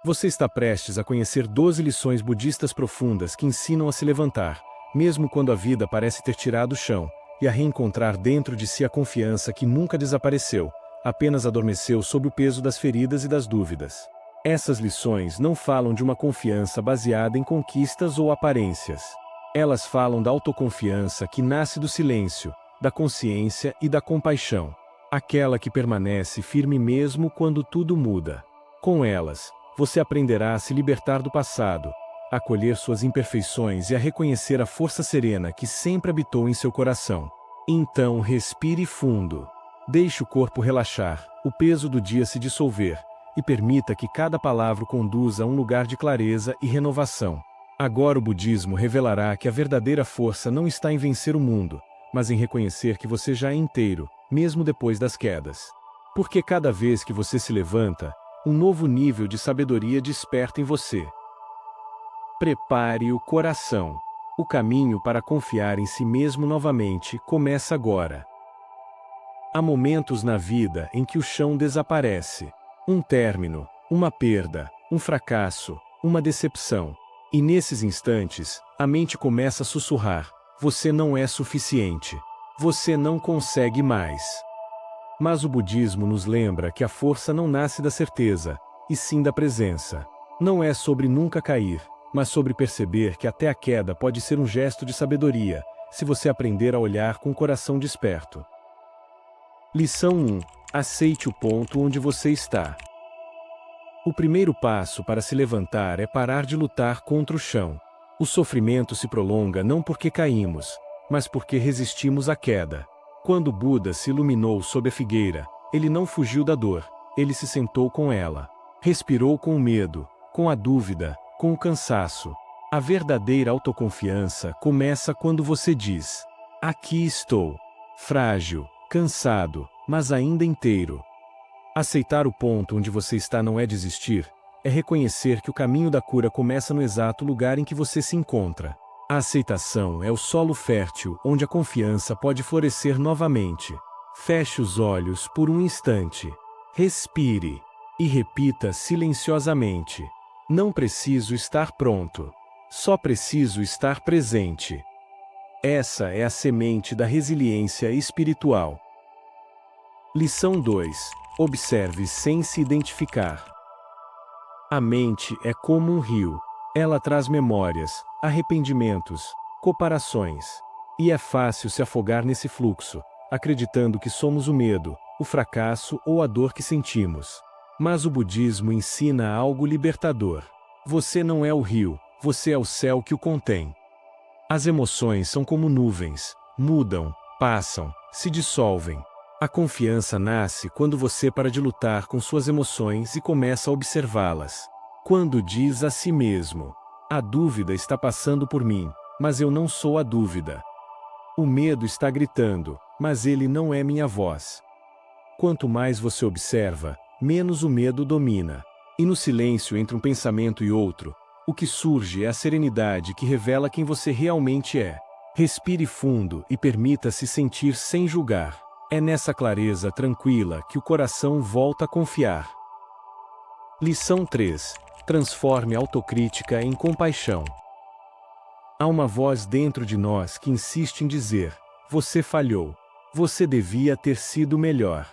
Você está prestes a conhecer 12 lições budistas profundas que ensinam a se levantar, mesmo quando a vida parece ter tirado o chão, e a reencontrar dentro de si a confiança que nunca desapareceu, apenas adormeceu sob o peso das feridas e das dúvidas. Essas lições não falam de uma confiança baseada em conquistas ou aparências. Elas falam da autoconfiança que nasce do silêncio, da consciência e da compaixão. Aquela que permanece firme mesmo quando tudo muda. Com elas, você aprenderá a se libertar do passado, a acolher suas imperfeições e a reconhecer a força serena que sempre habitou em seu coração. Então respire fundo. Deixe o corpo relaxar, o peso do dia se dissolver, e permita que cada palavra o conduza a um lugar de clareza e renovação. Agora o budismo revelará que a verdadeira força não está em vencer o mundo, mas em reconhecer que você já é inteiro, mesmo depois das quedas. Porque cada vez que você se levanta, um novo nível de sabedoria desperta em você. Prepare o coração. O caminho para confiar em si mesmo novamente começa agora. Há momentos na vida em que o chão desaparece. Um término, uma perda, um fracasso, uma decepção. E nesses instantes, a mente começa a sussurrar: você não é suficiente. Você não consegue mais. Mas o budismo nos lembra que a força não nasce da certeza, e sim da presença. Não é sobre nunca cair, mas sobre perceber que até a queda pode ser um gesto de sabedoria, se você aprender a olhar com o coração desperto. Lição 1. Aceite o ponto onde você está. O primeiro passo para se levantar é parar de lutar contra o chão. O sofrimento se prolonga não porque caímos, mas porque resistimos à queda. Quando Buda se iluminou sob a figueira, ele não fugiu da dor, ele se sentou com ela. Respirou com o medo, com a dúvida, com o cansaço. A verdadeira autoconfiança começa quando você diz: aqui estou. Frágil, cansado, mas ainda inteiro. Aceitar o ponto onde você está não é desistir, é reconhecer que o caminho da cura começa no exato lugar em que você se encontra. A aceitação é o solo fértil onde a confiança pode florescer novamente. Feche os olhos por um instante. Respire. E repita silenciosamente: não preciso estar pronto. Só preciso estar presente. Essa é a semente da resiliência espiritual. Lição 2. Observe sem se identificar. A mente é como um rio. Ela traz memórias, arrependimentos, comparações. E é fácil se afogar nesse fluxo, acreditando que somos o medo, o fracasso ou a dor que sentimos. Mas o budismo ensina algo libertador. Você não é o rio, você é o céu que o contém. As emoções são como nuvens, mudam, passam, se dissolvem. A confiança nasce quando você para de lutar com suas emoções e começa a observá-las. Quando diz a si mesmo: a dúvida está passando por mim, mas eu não sou a dúvida. O medo está gritando, mas ele não é minha voz. Quanto mais você observa, menos o medo domina. E no silêncio entre um pensamento e outro, o que surge é a serenidade que revela quem você realmente é. Respire fundo e permita-se sentir sem julgar. É nessa clareza tranquila que o coração volta a confiar. Lição 3. Transforme a autocrítica em compaixão. Há uma voz dentro de nós que insiste em dizer: você falhou. Você devia ter sido melhor.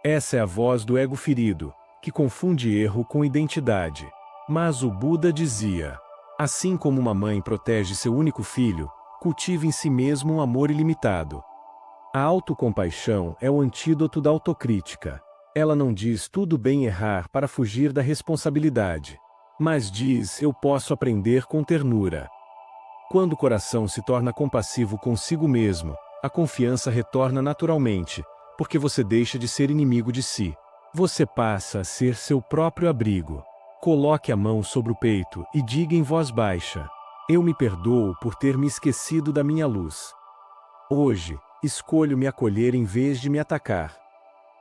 Essa é a voz do ego ferido, que confunde erro com identidade. Mas o Buda dizia: assim como uma mãe protege seu único filho, cultive em si mesmo um amor ilimitado. A autocompaixão é o antídoto da autocrítica. Ela não diz tudo bem errar para fugir da responsabilidade, mas diz: eu posso aprender com ternura. Quando o coração se torna compassivo consigo mesmo, a confiança retorna naturalmente, porque você deixa de ser inimigo de si. Você passa a ser seu próprio abrigo. Coloque a mão sobre o peito e diga em voz baixa: eu me perdoo por ter me esquecido da minha luz. Hoje, escolho me acolher em vez de me atacar.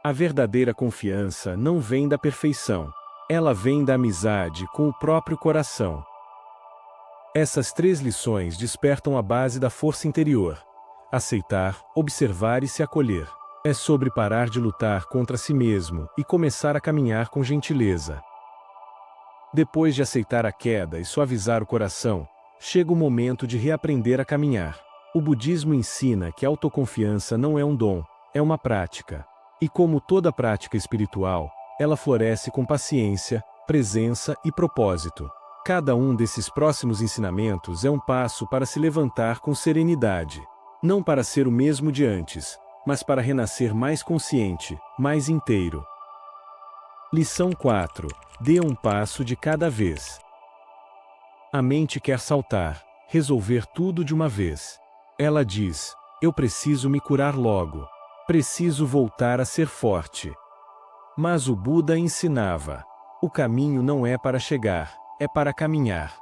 A verdadeira confiança não vem da perfeição. Ela vem da amizade com o próprio coração. Essas 3 lições despertam a base da força interior. Aceitar, observar e se acolher. É sobre parar de lutar contra si mesmo e começar a caminhar com gentileza. Depois de aceitar a queda e suavizar o coração, chega o momento de reaprender a caminhar. O budismo ensina que a autoconfiança não é um dom, é uma prática. E como toda prática espiritual, ela floresce com paciência, presença e propósito. Cada um desses próximos ensinamentos é um passo para se levantar com serenidade. Não para ser o mesmo de antes, mas para renascer mais consciente, mais inteiro. Lição 4. Dê um passo de cada vez. A mente quer saltar, resolver tudo de uma vez. Ela diz: eu preciso me curar logo. Preciso voltar a ser forte. Mas o Buda ensinava: o caminho não é para chegar, é para caminhar.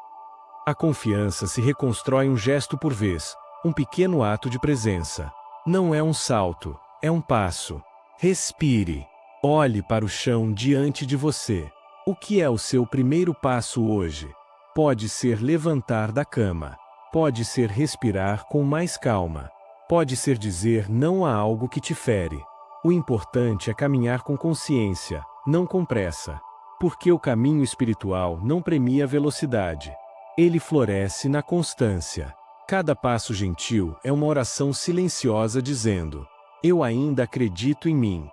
A confiança se reconstrói um gesto por vez, um pequeno ato de presença. Não é um salto, é um passo. Respire. Olhe para o chão diante de você. O que é o seu primeiro passo hoje? Pode ser levantar da cama. Pode ser respirar com mais calma. Pode ser dizer não a algo que te fere. O importante é caminhar com consciência, não com pressa. Porque o caminho espiritual não premia a velocidade. Ele floresce na constância. Cada passo gentil é uma oração silenciosa dizendo: eu ainda acredito em mim.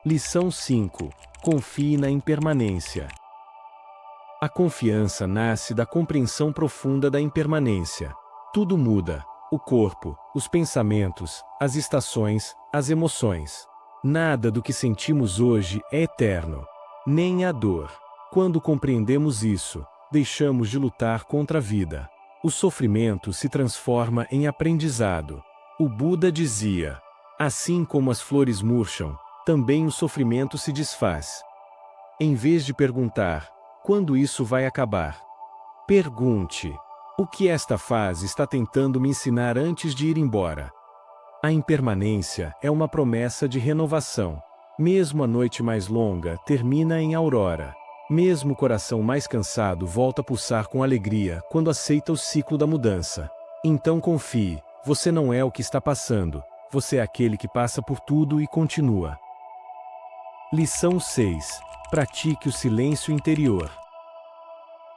Lição 5. Confie na impermanência. A confiança nasce da compreensão profunda da impermanência. Tudo muda: o corpo, os pensamentos, as estações, as emoções. Nada do que sentimos hoje é eterno, nem a dor. Quando compreendemos isso, deixamos de lutar contra a vida. O sofrimento se transforma em aprendizado. O Buda dizia: assim como as flores murcham, também o sofrimento se desfaz. Em vez de perguntar: quando isso vai acabar? Pergunte: o que esta fase está tentando me ensinar antes de ir embora? A impermanência é uma promessa de renovação. Mesmo a noite mais longa termina em aurora. Mesmo o coração mais cansado volta a pulsar com alegria quando aceita o ciclo da mudança. Então confie, você não é o que está passando, você é aquele que passa por tudo e continua. Lição 6. Pratique o silêncio interior.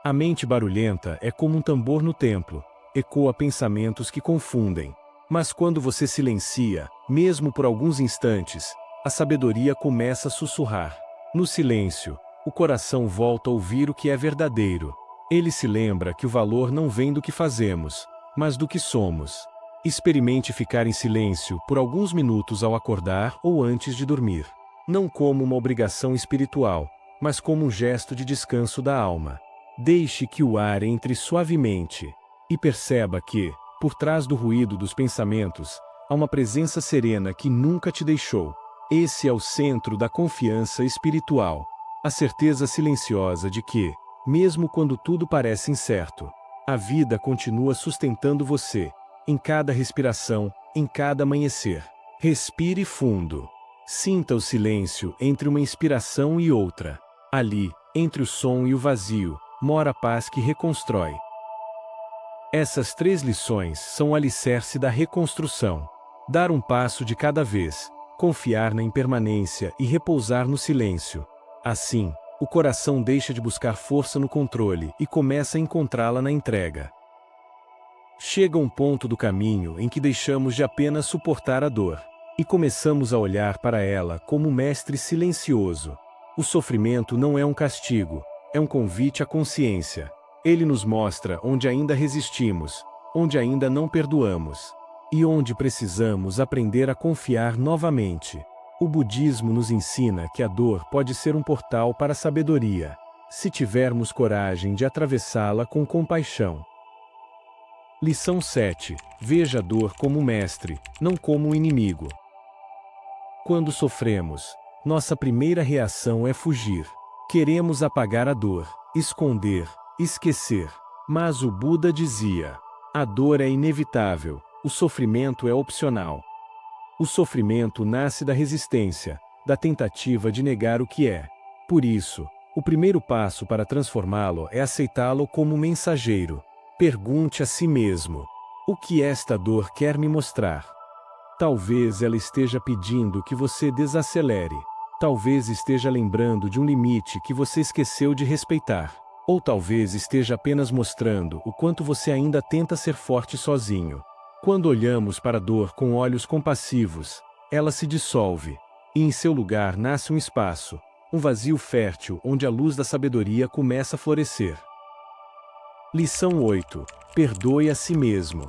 A mente barulhenta é como um tambor no templo, ecoa pensamentos que confundem. Mas quando você silencia, mesmo por alguns instantes, a sabedoria começa a sussurrar. No silêncio, o coração volta a ouvir o que é verdadeiro. Ele se lembra que o valor não vem do que fazemos, mas do que somos. Experimente ficar em silêncio por alguns minutos ao acordar ou antes de dormir. Não como uma obrigação espiritual, mas como um gesto de descanso da alma. Deixe que o ar entre suavemente e perceba que, por trás do ruído dos pensamentos, há uma presença serena que nunca te deixou. Esse é o centro da confiança espiritual. A certeza silenciosa de que, mesmo quando tudo parece incerto, a vida continua sustentando você, em cada respiração, em cada amanhecer. Respire fundo. Sinta o silêncio entre uma inspiração e outra. Ali, entre o som e o vazio, mora a paz que reconstrói. Essas 3 lições são o alicerce da reconstrução. Dar um passo de cada vez, confiar na impermanência e repousar no silêncio. Assim, o coração deixa de buscar força no controle e começa a encontrá-la na entrega. Chega um ponto do caminho em que deixamos de apenas suportar a dor e começamos a olhar para ela como um mestre silencioso. O sofrimento não é um castigo, é um convite à consciência. Ele nos mostra onde ainda resistimos, onde ainda não perdoamos e onde precisamos aprender a confiar novamente. O budismo nos ensina que a dor pode ser um portal para a sabedoria, se tivermos coragem de atravessá-la com compaixão. Lição 7. Veja a dor como mestre, não como um inimigo. Quando sofremos, nossa primeira reação é fugir. Queremos apagar a dor, esconder, esquecer. Mas o Buda dizia: a dor é inevitável, o sofrimento é opcional. O sofrimento nasce da resistência, da tentativa de negar o que é. Por isso, o primeiro passo para transformá-lo é aceitá-lo como mensageiro. Pergunte a si mesmo: o que esta dor quer me mostrar? Talvez ela esteja pedindo que você desacelere. Talvez esteja lembrando de um limite que você esqueceu de respeitar. Ou talvez esteja apenas mostrando o quanto você ainda tenta ser forte sozinho. Quando olhamos para a dor com olhos compassivos, ela se dissolve, e em seu lugar nasce um espaço, um vazio fértil onde a luz da sabedoria começa a florescer. Lição 8. Perdoe a si mesmo.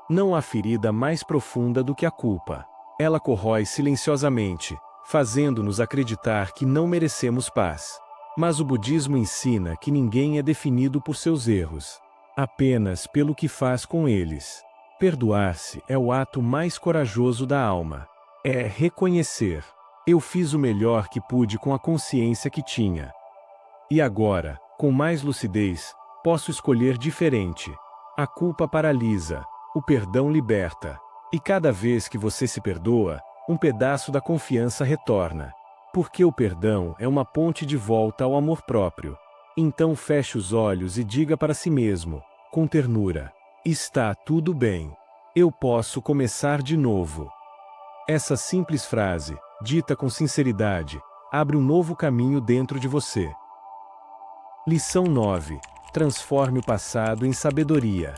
Não há ferida mais profunda do que a culpa. Ela corrói silenciosamente, fazendo-nos acreditar que não merecemos paz. Mas o budismo ensina que ninguém é definido por seus erros, apenas pelo que faz com eles. Perdoar-se é o ato mais corajoso da alma. É reconhecer: eu fiz o melhor que pude com a consciência que tinha. E agora, com mais lucidez, posso escolher diferente. A culpa paralisa, o perdão liberta. E cada vez que você se perdoa, um pedaço da confiança retorna. Porque o perdão é uma ponte de volta ao amor próprio. Então feche os olhos e diga para si mesmo, com ternura: está tudo bem. Eu posso começar de novo. Essa simples frase, dita com sinceridade, abre um novo caminho dentro de você. Lição 9. Transforme o passado em sabedoria.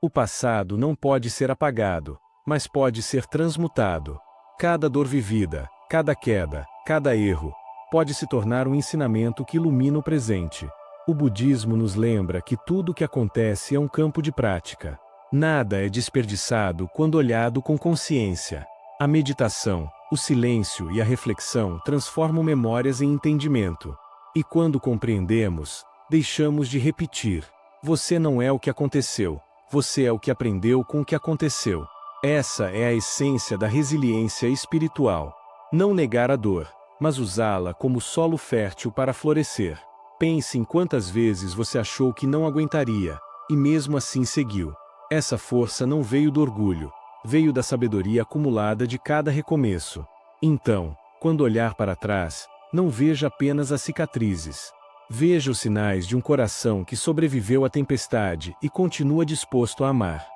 O passado não pode ser apagado, mas pode ser transmutado. Cada dor vivida, cada queda, cada erro, pode se tornar um ensinamento que ilumina o presente. O budismo nos lembra que tudo o que acontece é um campo de prática. Nada é desperdiçado quando olhado com consciência. A meditação, o silêncio e a reflexão transformam memórias em entendimento. E quando compreendemos, deixamos de repetir: você não é o que aconteceu, você é o que aprendeu com o que aconteceu. Essa é a essência da resiliência espiritual. Não negar a dor, mas usá-la como solo fértil para florescer. Pense em quantas vezes você achou que não aguentaria, e mesmo assim seguiu. Essa força não veio do orgulho, veio da sabedoria acumulada de cada recomeço. Então, quando olhar para trás, não veja apenas as cicatrizes. Veja os sinais de um coração que sobreviveu à tempestade e continua disposto a amar.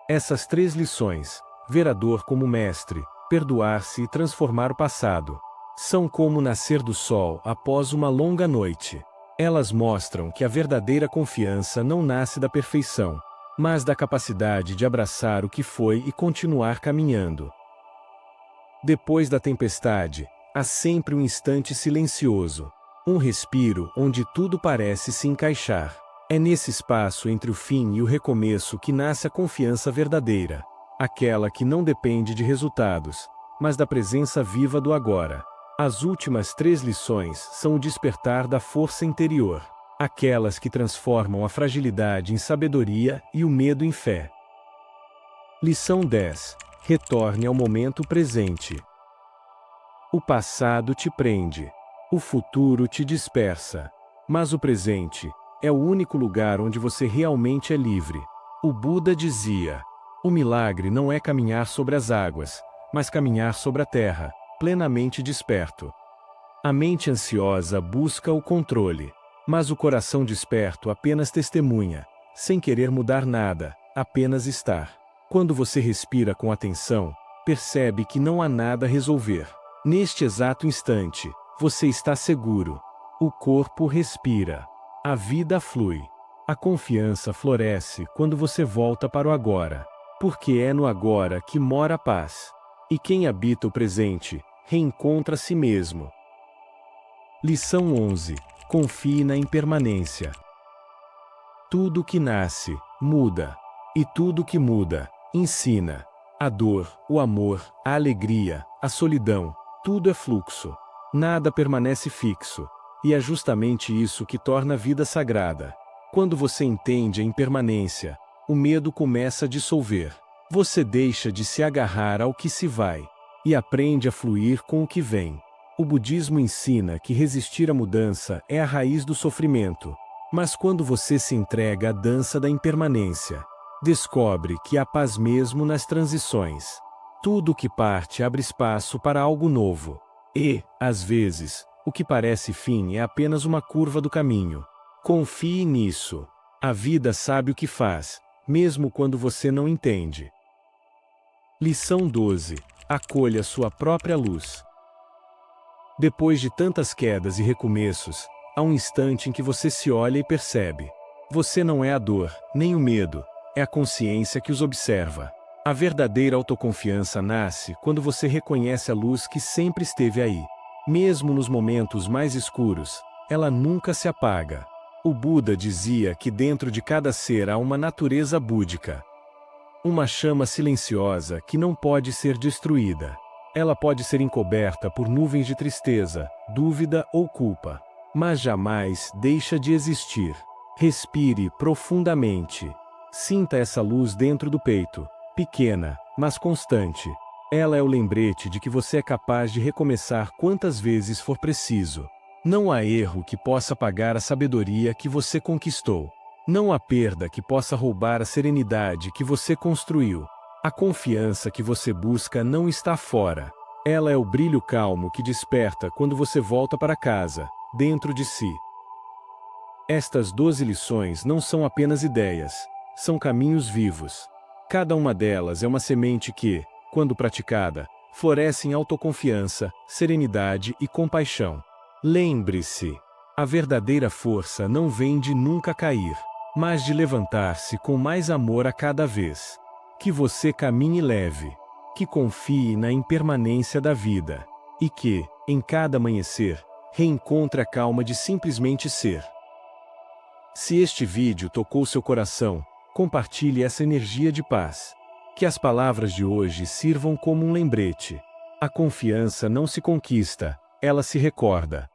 Essas 3 lições, ver a dor como mestre, perdoar-se e transformar o passado, são como o nascer do sol após uma longa noite. Elas mostram que a verdadeira confiança não nasce da perfeição, mas da capacidade de abraçar o que foi e continuar caminhando. Depois da tempestade, há sempre um instante silencioso. Um respiro onde tudo parece se encaixar. É nesse espaço entre o fim e o recomeço que nasce a confiança verdadeira. Aquela que não depende de resultados, mas da presença viva do agora. As últimas 3 lições são o despertar da força interior. Aquelas que transformam a fragilidade em sabedoria e o medo em fé. Lição 10. Retorne ao momento presente. O passado te prende. O futuro te dispersa. Mas o presente é o único lugar onde você realmente é livre. O Buda dizia: o milagre não é caminhar sobre as águas, mas caminhar sobre a terra, plenamente desperto. A mente ansiosa busca o controle, mas o coração desperto apenas testemunha, sem querer mudar nada, apenas estar. Quando você respira com atenção, percebe que não há nada a resolver. Neste exato instante, você está seguro. O corpo respira. A vida flui. A confiança floresce quando você volta para o agora. Porque é no agora que mora a paz. E quem habita o presente, reencontra a si mesmo. Lição 11. Confie na impermanência. Tudo que nasce, muda. E tudo que muda, ensina. A dor, o amor, a alegria, a solidão, tudo é fluxo. Nada permanece fixo, e é justamente isso que torna a vida sagrada. Quando você entende a impermanência, o medo começa a dissolver. Você deixa de se agarrar ao que se vai, e aprende a fluir com o que vem. O budismo ensina que resistir à mudança é a raiz do sofrimento. Mas quando você se entrega à dança da impermanência, descobre que há paz mesmo nas transições. Tudo que parte abre espaço para algo novo. E, às vezes, o que parece fim é apenas uma curva do caminho. Confie nisso. A vida sabe o que faz, mesmo quando você não entende. Lição 12. Acolha sua própria luz. Depois de tantas quedas e recomeços, há um instante em que você se olha e percebe. Você não é a dor, nem o medo, é a consciência que os observa. A verdadeira autoconfiança nasce quando você reconhece a luz que sempre esteve aí. Mesmo nos momentos mais escuros, ela nunca se apaga. O Buda dizia que dentro de cada ser há uma natureza búdica. Uma chama silenciosa que não pode ser destruída. Ela pode ser encoberta por nuvens de tristeza, dúvida ou culpa, mas jamais deixa de existir. Respire profundamente. Sinta essa luz dentro do peito, pequena, mas constante. Ela é o lembrete de que você é capaz de recomeçar quantas vezes for preciso. Não há erro que possa apagar a sabedoria que você conquistou. Não há perda que possa roubar a serenidade que você construiu. A confiança que você busca não está fora. Ela é o brilho calmo que desperta quando você volta para casa, dentro de si. Estas 12 lições não são apenas ideias, são caminhos vivos. Cada uma delas é uma semente que, quando praticada, floresce em autoconfiança, serenidade e compaixão. Lembre-se, a verdadeira força não vem de nunca cair, mas de levantar-se com mais amor a cada vez. Que você caminhe leve, que confie na impermanência da vida, e que, em cada amanhecer, reencontre a calma de simplesmente ser. Se este vídeo tocou seu coração, compartilhe essa energia de paz. Que as palavras de hoje sirvam como um lembrete. A confiança não se conquista, ela se recorda.